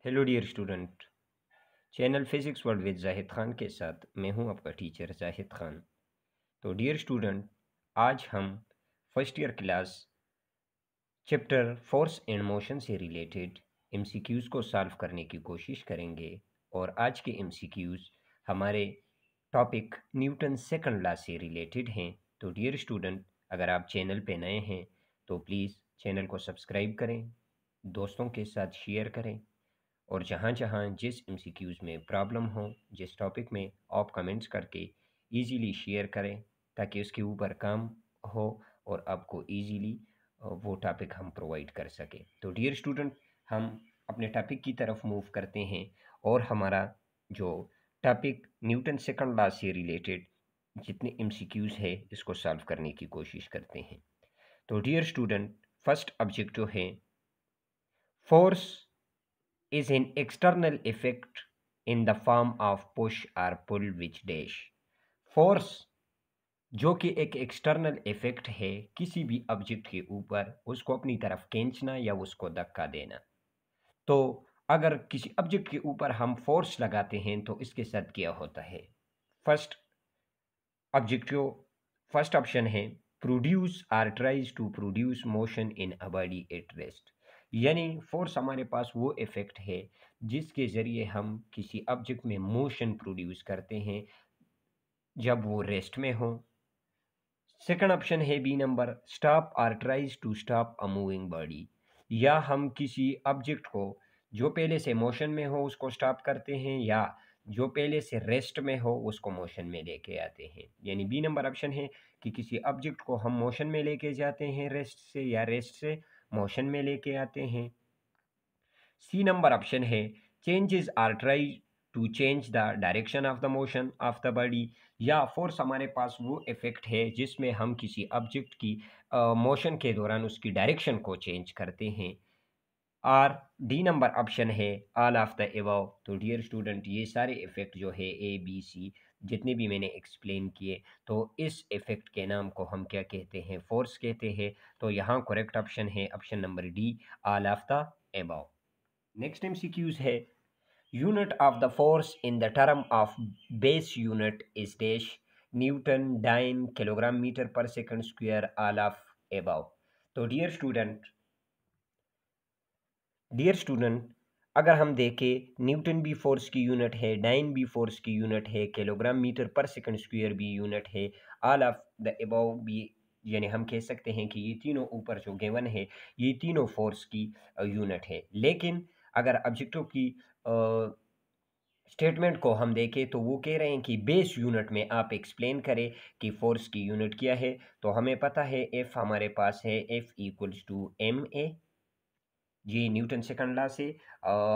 Hello dear student. Channel physics world with Zahid Khan के साथ मैं हूं आपका टीचर जाहिद खान। तो डियर स्टूडेंट, आज हम first year class chapter force and motion से रिलेटेड एमसीक्यूज़ को सॉल्व करने की कोशिश करेंगे। और आज के एमसीक्यूज़ हमारे टॉपिक न्यूटन सेकंड लॉ से रिलेटेड हैं। तो डियर स्टूडेंट, अगर आप चैनल पे नए हैं तो प्लीज़ चैनल को सब्सक्राइब करें, दोस्तों के साथ शेयर करें, और जहाँ जहाँ जिस एमसीक्यूज़ में प्रॉब्लम हो, जिस टॉपिक में, आप कमेंट्स करके इजीली शेयर करें ताकि उसके ऊपर काम हो और आपको इजीली वो टॉपिक हम प्रोवाइड कर सके। तो डियर स्टूडेंट, हम अपने टॉपिक की तरफ मूव करते हैं और हमारा जो टॉपिक न्यूटन सेकंड लॉ से रिलेटेड जितने एमसीक्यूज़ है इसको सॉल्व करने की कोशिश करते हैं। तो डियर स्टूडेंट, फर्स्ट ऑब्जेक्टिव है force is an external effect in the form of push or pull which dash। Force जो कि एक एक्सटर्नल इफेक्ट है किसी भी ऑब्जेक्ट के ऊपर, उसको अपनी तरफ खींचना या उसको धक्का देना। तो अगर किसी ऑब्जेक्ट के ऊपर हम फोर्स लगाते हैं तो इसके साथ क्या होता है? फर्स्ट ऑब्जेक्टिव, फर्स्ट ऑप्शन है produce or tries to produce motion in a body at rest. यानी फोर्स हमारे पास वो इफेक्ट है जिसके ज़रिए हम किसी ऑब्जेक्ट में मोशन प्रोड्यूस करते हैं जब वो रेस्ट में हो। सेकंड ऑप्शन है B number, stop or tries to stop a moving body. या हम किसी ऑब्जेक्ट को जो पहले से मोशन में हो उसको स्टॉप करते हैं, या जो पहले से रेस्ट में हो उसको मोशन में लेके आते हैं। यानी बी नंबर ऑप्शन है कि किसी ऑब्जेक्ट को हम मोशन में लेके जाते हैं रेस्ट से, या रेस्ट से मोशन में लेके आते हैं। सी नंबर ऑप्शन है changes or try to change the direction of the motion of the body. या फोर्स हमारे पास वो इफेक्ट है जिसमें हम किसी ऑब्जेक्ट की मोशन के दौरान उसकी डायरेक्शन को चेंज करते हैं। और डी नंबर ऑप्शन है ऑल ऑफ द एबव। तो डियर स्टूडेंट, ये सारे इफेक्ट जो है ए बी सी जितने भी मैंने एक्सप्लेन किए, तो इस इफेक्ट के नाम को हम क्या कहते हैं? फोर्स कहते हैं। तो यहाँ करेक्ट ऑप्शन है option number D, all of the above. Next MCQs है unit of the force in the term of base unit is dash newton, dyne, kilogram metre per second square, all of above. तो dear student, अगर हम देखें Newton भी force की unit है, dine भी force की यूनिट है, kilogram metre per second square भी यूनिट है, ऑल ऑफ द अबव भी, यानी हम कह सकते हैं कि ये तीनों ऊपर जो गिवन है ये तीनों फोर्स की यूनिट है। लेकिन अगर ऑब्जेक्टिव की स्टेटमेंट को हम देखें तो वो कह रहे हैं कि बेस यूनिट में आप एक्सप्लेन करें कि फोर्स की यूनिट क्या है। तो हमें पता है एफ हमारे पास है, F equals to M A. ये न्यूटन सेकंड लॉ से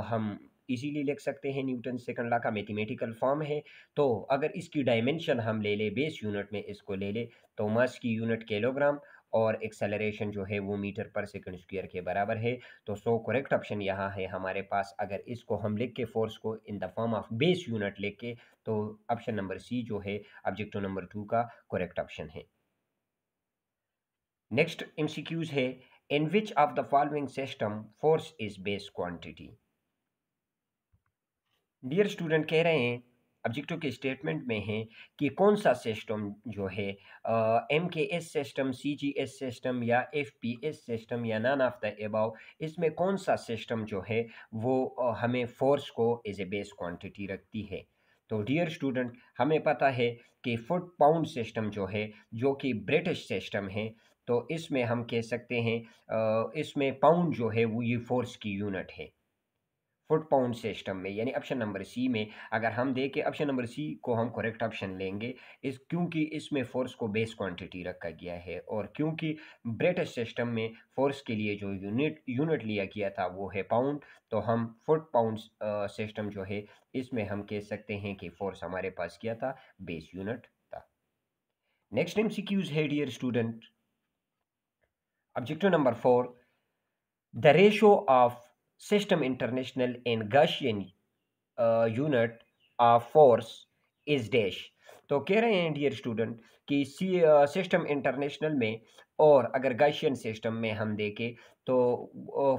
हम इजीली लिख सकते हैं, न्यूटन सेकंड लॉ का मैथमेटिकल फॉर्म है। तो अगर इसकी डायमेंशन हम ले ले, बेस यूनिट में इसको ले ले, तो मास की यूनिट किलोग्राम और एक्सेलरेशन जो है वो मीटर पर सेकंड स्क्वायर के बराबर है। तो सो करेक्ट ऑप्शन यहाँ है हमारे पास। अगर इसको हम लिख के फोर्स को in the form of base unit लिख के, तो ऑप्शन नंबर सी जो है ऑब्जेक्टिव नंबर 2 का करेक्ट ऑप्शन है। नेक्स्ट एमसीक्यूज है in which of the following system force is base quantity. Dear student, कह रहे हैं ऑब्जेक्टिव के स्टेटमेंट में है कि कौन सा सिस्टम जो है एम के एस सिस्टम, सी जी एस सिस्टम, या एफ पी एस सिस्टम, या नन ऑफ द अबव, इसमें कौन सा सिस्टम जो है वो हमें फोर्स को एज ए बेस क्वांटिटी रखती है। तो डियर स्टूडेंट, हमें पता है कि फुट पाउंड सिस्टम जो है, जो कि ब्रिटिश सिस्टम है, तो इसमें हम कह सकते हैं इसमें पाउंड जो है वो ये फोर्स की यूनिट है फुट पाउंड सिस्टम में। यानी ऑप्शन नंबर सी में अगर हम देखें, ऑप्शन नंबर सी को हम करेक्ट ऑप्शन लेंगे इस, क्योंकि इसमें फोर्स को बेस क्वांटिटी रखा गया है, और क्योंकि ब्रिटिश सिस्टम में फोर्स के लिए जो यूनिट लिया गया था वो है पाउंड, तो हम फुट पाउंड सिस्टम जो है इसमें हम कह सकते हैं कि फोर्स हमारे पास क्या था? बेस यूनिट था। नेक्स्ट एमसीक्यूज है dear student, objective number 4, the ratio of system international and Gaussian unit of force is dash। तो कह रहे हैं डियर स्टूडेंट कि सिस्टम इंटरनेशनल में और अगर गॉसियन सिस्टम में हम देखें तो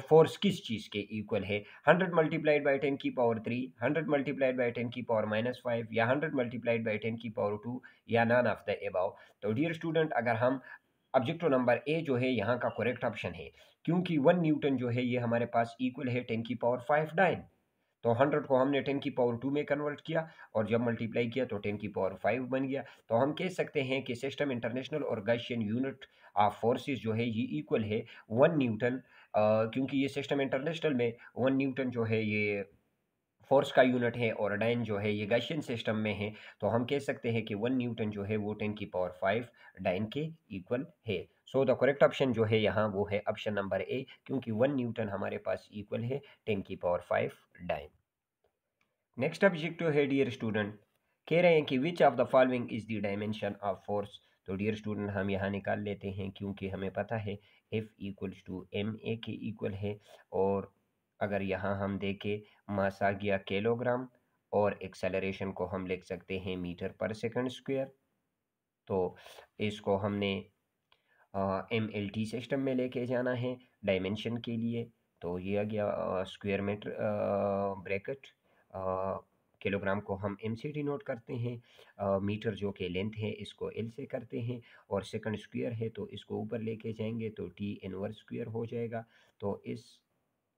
फोर्स किस चीज़ के इक्वल है, 100 मल्टीप्लाइड बाई 10 की पावर 3, 100 मल्टीप्लाइड बाई 10 की पावर -5 या 100 मल्टीप्लाइड बाई 10 की पावर 2 या नन ऑफ द अबव। तो डियर स्टूडेंट, अगर हम ऑब्जेक्टिव नंबर ए जो है यहाँ का करेक्ट ऑप्शन है, क्योंकि 1 न्यूटन जो है ये हमारे पास इक्वल है 10 की पावर 5 डाइन। तो 100 को हमने 10 की पावर 2 में कन्वर्ट किया और जब मल्टीप्लाई किया तो 10 की पावर 5 बन गया। तो हम कह सकते हैं कि सिस्टम इंटरनेशनल और गॉसियन यूनिट ऑफ फोर्सेस जो है ये इक्वल है 1 न्यूटन। क्योंकि ये सिस्टम इंटरनेशनल में 1 न्यूटन जो है ये फोर्स का यूनिट है और डाइन जो है ये गॉसियन सिस्टम में है। तो हम कह सकते हैं कि 1 न्यूटन जो है वो 10 की पावर 5 डाइन के इक्वल है। सो द करेक्ट ऑप्शन जो है यहाँ वो है ऑप्शन नंबर ए, क्योंकि 1 न्यूटन हमारे पास इक्वल है 10 की पावर 5 डाइन। नेक्स्ट ऑब्जेक्टिव है डियर स्टूडेंट, कह रहे हैं कि विच of the following is the dimension of force. तो डियर स्टूडेंट हम यहाँ निकाल लेते हैं, क्योंकि हमें पता है F equals to M A के इक्वल है। और अगर यहाँ हम देखें, मास आ गया किलोग्राम और एक्सेलरेशन को हम लिख सकते हैं मीटर पर सेकंड स्क्वायर। तो इसको हमने MLT सिस्टम में लेके जाना है डायमेंशन के लिए। तो ये आ गया स्क्वायर मीटर ब्रैकेट, किलोग्राम को हम M से डिनोट करते हैं, मीटर जो कि लेंथ है इसको L से करते हैं, और सेकंड स्क्वायर है तो इसको ऊपर लेके जाएंगे तो T इनवर्स स्क्वायर हो जाएगा। तो इस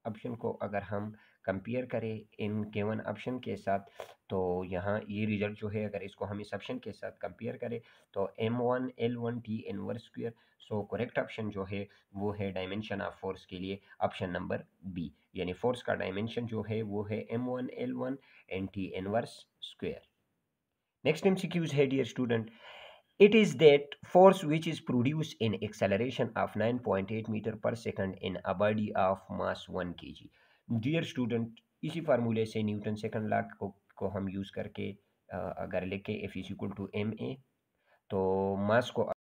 ऑप्शन को अगर हम कंपेयर करें इन गिवन ऑप्शन के साथ, तो यहाँ ये रिजल्ट जो है अगर इसको हम इस ऑप्शन के साथ कंपेयर करें तो M1 L1 T inverse square. So correct option जो है वो है डायमेंशन ऑफ फोर्स के लिए ऑप्शन नंबर बी, यानी फोर्स का डायमेंशन जो है वो है M1 L1 and T inverse square. Next MCQs है dear student, it is that force which is produced in acceleration of 9.8 meter per second in a body of mass 1 kg। Dear student, इसी फार्मूले से Newton second law को हम use करके अगर लिखे F is equal to M A, तो mass को